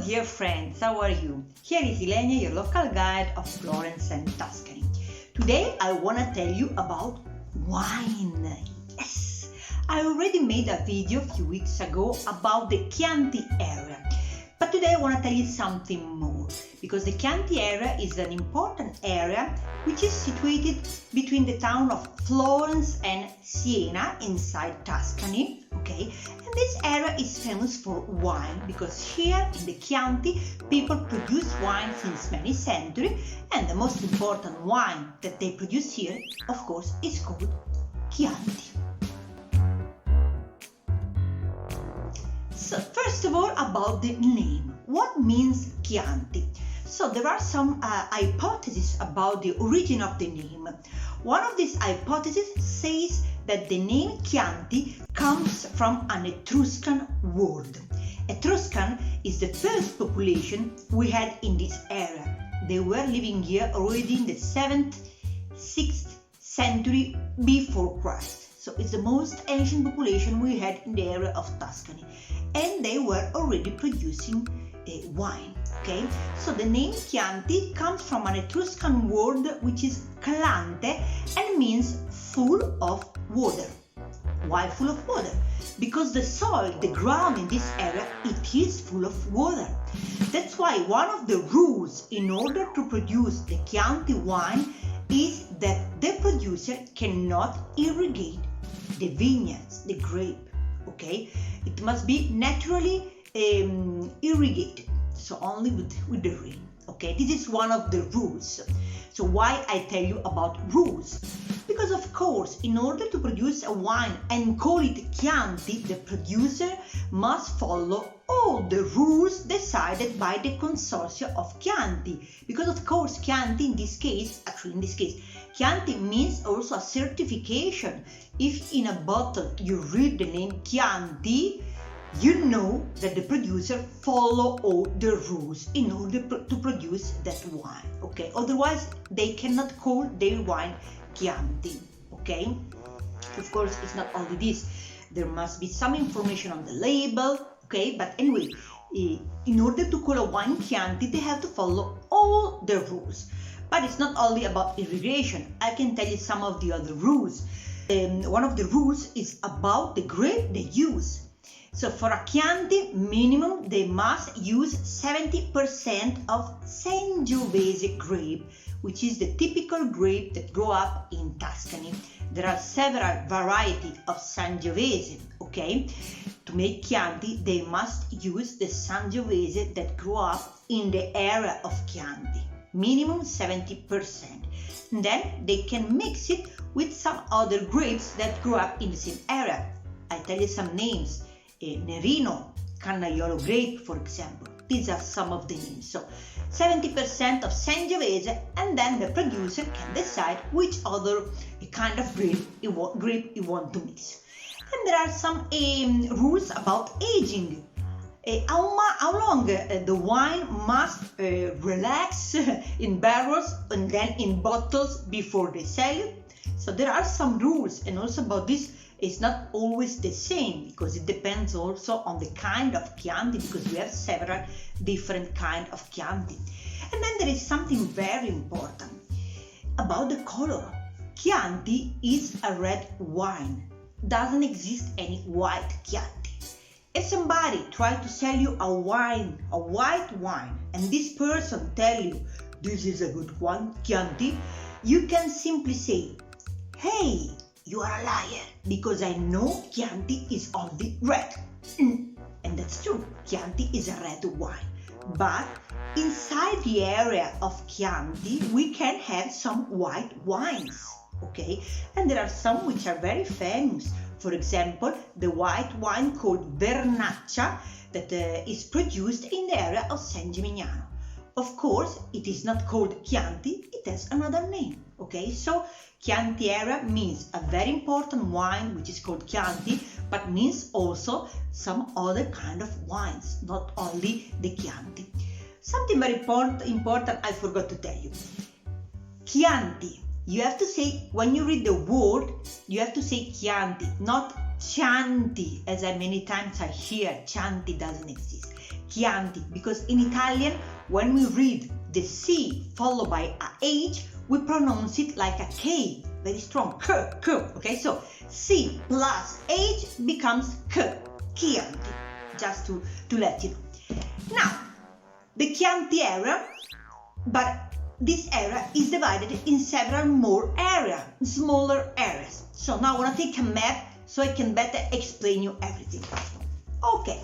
dear friends, how are you? Here is Ilenia, your local guide of Florence and Tuscany. Today I want to tell you about wine. Yes! I already made a video a few weeks ago about the Chianti area. But today I want to tell you something more, because the Chianti area is an important area which is situated between the town of Florence and Siena inside Tuscany, okay? And this area is famous for wine because here in the Chianti people produce wine since many centuries, and the most important wine that they produce here, of course, is called Chianti. So first of all, about the name. What means Chianti? So there are some hypotheses about the origin of the name. One of these hypotheses says that the name Chianti comes from an Etruscan word. Etruscan is the first population we had in this area. They were living here already in the 7th, 6th century before Christ. So it's the most ancient population we had in the area of Tuscany. And they were already producing wine, okay? So the name Chianti comes from an Etruscan word which is calante and means full of water. Why full of water? Because the soil, the ground in this area, it is full of water. That's why one of the rules in order to produce the Chianti wine is that the producer cannot irrigate the vineyards, the grape, okay? It must be naturally irrigated, so only with the rain, okay? This is one of the rules. So why I tell you about rules? Because of course, in order to produce a wine and call it Chianti, the producer must follow all the rules decided by the Consortium of Chianti. Because of course, Chianti in this case, Chianti means also a certification. If in a bottle you read the name Chianti, you know that the producer follow all the rules in order to produce that wine, okay? Otherwise, they cannot call their wine Chianti, okay? Of course, it's not only this. There must be some information on the label, okay? But anyway, in order to call a wine Chianti, they have to follow all the rules. But it's not only about irrigation. I can tell you some of the other rules. One of the rules is about the grape they use. So for a Chianti, minimum they must use 70% of Sangiovese grape, which is the typical grape that grow up in Tuscany. There are several varieties of Sangiovese, okay? To make Chianti, they must use the Sangiovese that grow up in the area of Chianti, minimum 70%. And then they can mix it with some other grapes that grow up in the same area. I tell you some names. Nerino, Cannaiolo grape, for example. These are some of the names. So 70% of Sangiovese, and then the producer can decide which other kind of grape you want to mix. And there are some rules about aging. How long the wine must relax in barrels and then in bottles before they sell it. So there are some rules, and also about this, it's not always the same because it depends also on the kind of Chianti, because we have several different kind of Chianti. And then there is something very important about the color. Chianti is a red wine. Doesn't exist any white Chianti. If somebody tries to sell you a white wine, and this person tell you this is a good one, Chianti, you can simply say, hey, you are a liar, because I know Chianti is only red. And that's true, Chianti is a red wine. But inside the area of Chianti, we can have some white wines, okay? And there are some which are very famous. For example, the white wine called Vernaccia that is produced in the area of San Gimignano. Of course, it is not called Chianti, it has another name, okay? So Chianti area means a very important wine which is called Chianti, but means also some other kind of wines, not only the Chianti. Something very important I forgot to tell you. Chianti, you have to say, when you read the word, you have to say Chianti, not Chianti, as I many times I hear, Chianti doesn't exist. Chianti, because in Italian, when we read the C followed by a H, we pronounce it like a K, very strong, K, K, okay? So C plus H becomes K, Chianti, just to let you know. Now, the Chianti area, but this area is divided in several more areas, smaller areas. So now I want to take a map so I can better explain you everything. Okay,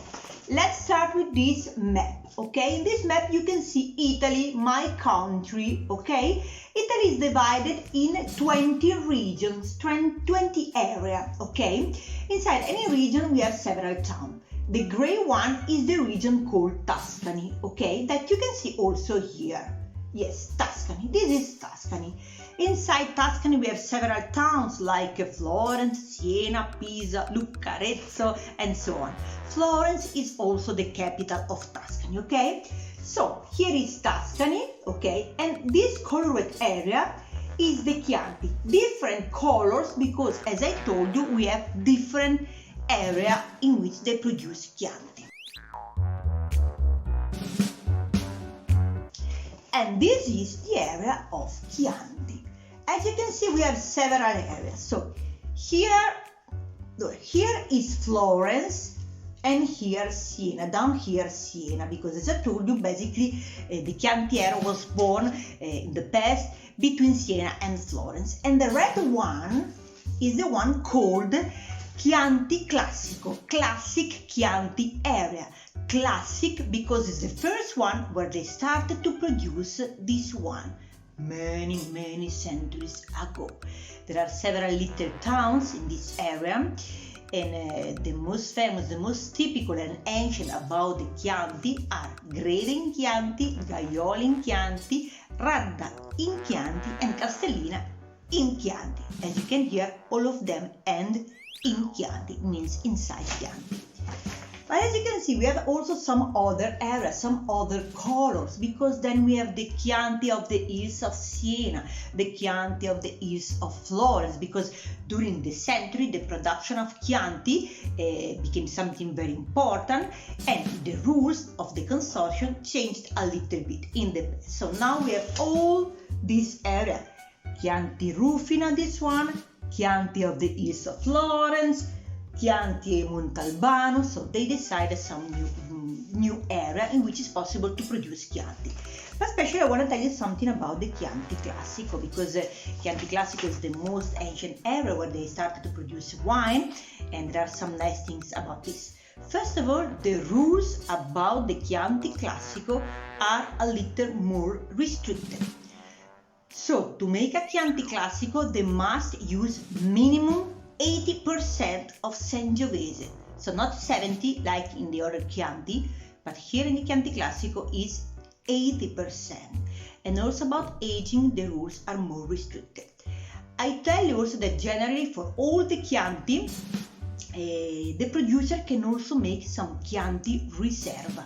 let's start with this map, okay? In this map you can see Italy, my country, okay? Italy is divided in 20 regions, 20 areas, okay? Inside any region we have several towns. The gray one is the region called Tuscany, okay? That you can see also here. Yes, Tuscany. This is Tuscany. Inside Tuscany we have several towns like Florence, Siena, Pisa, Lucca, Arezzo, and so on. Florence is also the capital of Tuscany, okay? So here is Tuscany, okay? And this colored area is the Chianti. Different colors because, as I told you, we have different area in which they produce Chianti. And this is the area of Chianti. As you can see, we have several areas. So here is Florence and here Siena, down here Siena, because as I told you, basically the Chianti area was born in the past between Siena and Florence. And the red one is the one called Chianti Classico, classic Chianti area. Classic because it's the first one where they started to produce this one many centuries ago. There are several little towns in this area, and the most famous, the most typical and ancient about the Chianti are Greve in Chianti, Gaiole in Chianti, Radda in Chianti, and Castellina in Chianti. As you can hear, all of them end in Chianti, means inside Chianti. But as you can see, we have also some other areas, some other colors, because then we have the Chianti of the hills of Siena, the Chianti of the hills of Florence, because during the century the production of Chianti became something very important, and the rules of the consortium changed a little bit in the past. So now we have all this area, Chianti Rufina, this one, Chianti of the hills of Florence, Chianti e Montalbano, so they decided some new area in which it's possible to produce Chianti. But especially I want to tell you something about the Chianti Classico, because Chianti Classico is the most ancient area where they started to produce wine, and there are some nice things about this. First of all, the rules about the Chianti Classico are a little more restricted. So to make a Chianti Classico, they must use minimum 80% of Sangiovese, so not 70 like in the other Chianti, but here in the Chianti Classico is 80%. And also about aging, the rules are more restricted. I tell you also that generally for all the Chianti, the producer can also make some Chianti reserve.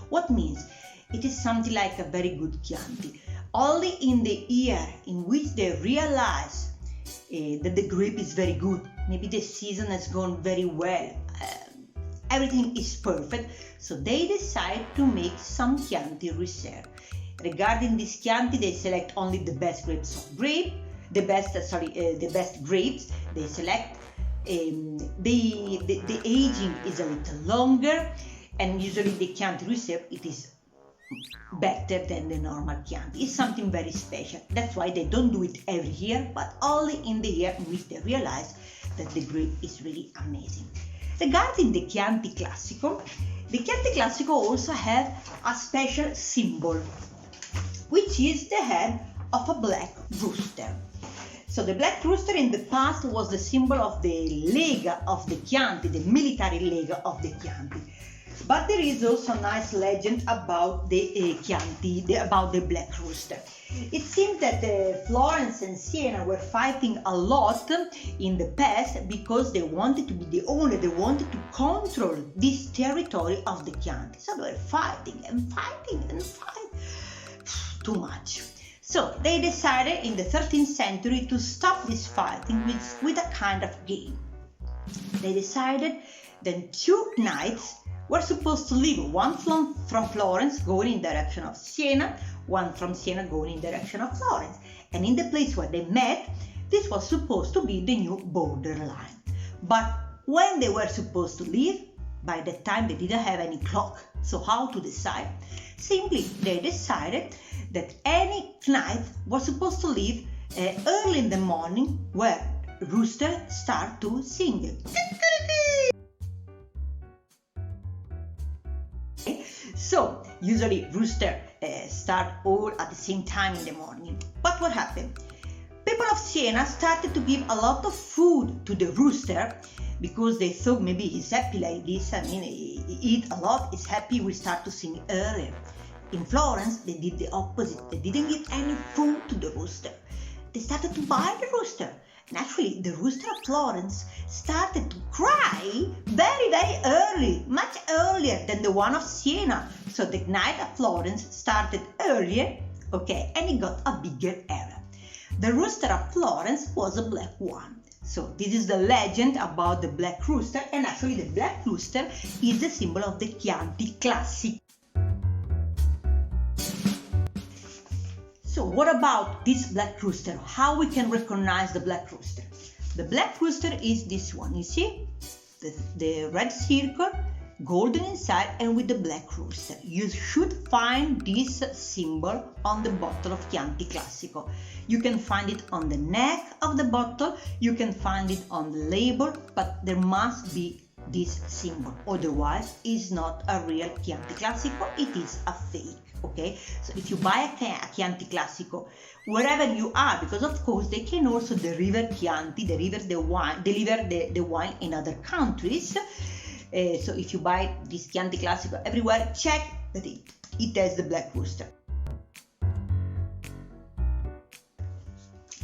What means? It is something like a very good Chianti. Only in the year in which they realize that the grape is very good, maybe the season has gone very well, everything is perfect, so they decide to make some Chianti reserve. Regarding this Chianti, they select only the best grapes the best grapes they select. The aging is a little longer, and usually the Chianti reserve, it is better than the normal Chianti. It's something very special. That's why they don't do it every year, but only in the year in which they realize that the grape is really amazing. Regarding the Chianti Classico also have a special symbol, which is the head of a black rooster. So the black rooster in the past was the symbol of the Lega of the Chianti, the military Lega of the Chianti. But there is also a nice legend about the Chianti, about the black rooster. It seems that Florence and Siena were fighting a lot in the past because they wanted to be the owner, they wanted to control this territory of the Chianti. So they were fighting and fighting and fighting. Too much. So they decided in the 13th century to stop this fighting with a kind of game. They decided that 2 knights were supposed to leave, one from Florence going in direction of Siena, one from Siena going in direction of Florence. And in the place where they met, this was supposed to be the new borderline. But when they were supposed to leave, by that time they didn't have any clock. So how to decide? Simply, they decided that any knight was supposed to leave early in the morning, where rooster start to sing. So usually rooster start all at the same time in the morning. But what happened? People of Siena started to give a lot of food to the rooster because they thought maybe he's happy like this. I mean, he eat a lot, he's happy, we start to sing earlier. In Florence, they did the opposite. They didn't give any food to the rooster. They started to buy the rooster. And actually, the rooster of Florence started to cry very, very early, much earlier than the one of Siena. So the knight of Florence started earlier, okay, and he got a bigger area. The rooster of Florence was a black one. So this is the legend about the black rooster, and actually the black rooster is the symbol of the Chianti Classic. So what about this black rooster? How we can recognize the black rooster? The black rooster is this one, you see? The red circle, golden inside, and with the black rooster. You should find this symbol on the bottle of Chianti Classico. You can find it on the neck of the bottle, you can find it on the label, but there must be this symbol. Otherwise, it's not a real Chianti Classico, it is a fake. Okay, so if you buy a Chianti Classico, wherever you are, because of course they can also deliver Chianti, deliver the wine in other countries. So if you buy this Chianti Classico everywhere, check that it has the black rooster.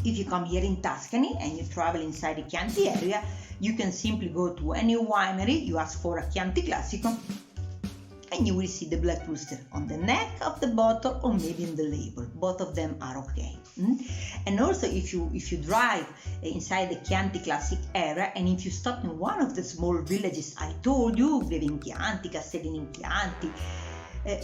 If you come here in Tuscany and you travel inside the Chianti area, you can simply go to any winery, you ask for a Chianti Classico, and you will see the black rooster on the neck of the bottle or maybe in the label. Both of them are okay. And also if you drive inside the Chianti Classic area, and if you stop in one of the small villages I told you, in Chianti, Castellini in Chianti,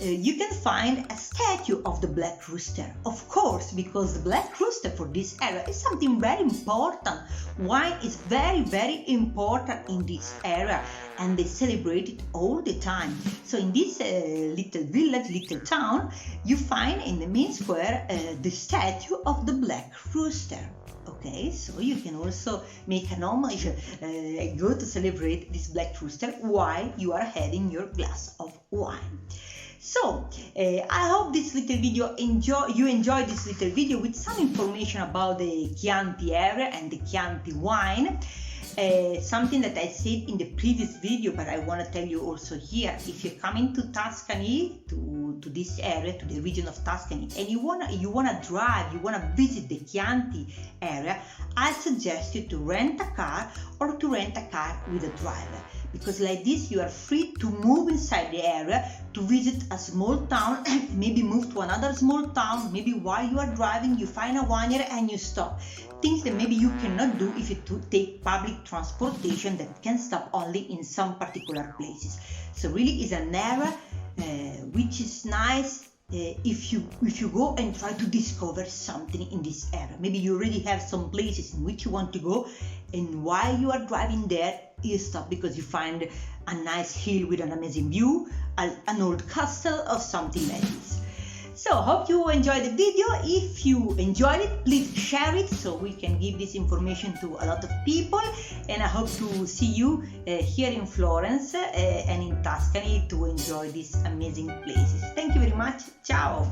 you can find a statue of the black rooster. Of course, because the black rooster for this area is something very important. Wine is very, very important in this area, and they celebrate it all the time. So in this little village, little town, you find in the main square the statue of the black rooster. Okay, so you can also make an homage, go to celebrate this black rooster while you are having your glass of wine. So, I hope this little video you enjoyed this little video with some information about the Chianti area and the Chianti wine. Something that I said in the previous video, but I want to tell you also here. If you're coming to Tuscany, to this area, to the region of Tuscany, and you wanna drive, you wanna visit the Chianti area, I suggest you to rent a car or to rent a car with a driver. Because like this you are free to move inside the area, to visit a small town, maybe move to another small town, maybe while you are driving you find a winery and you stop. Things that maybe you cannot do if you take public transportation that can stop only in some particular places. So really is an area which is nice if you go and try to discover something in this area. Maybe you already have some places in which you want to go, and while you are driving there you stop because you find a nice hill with an amazing view, an old castle or something like this. So hope you enjoyed the video. If you enjoyed it, please share it so we can give this information to a lot of people, and I hope to see you here in Florence and in Tuscany to enjoy these amazing places. Thank you very much. Ciao.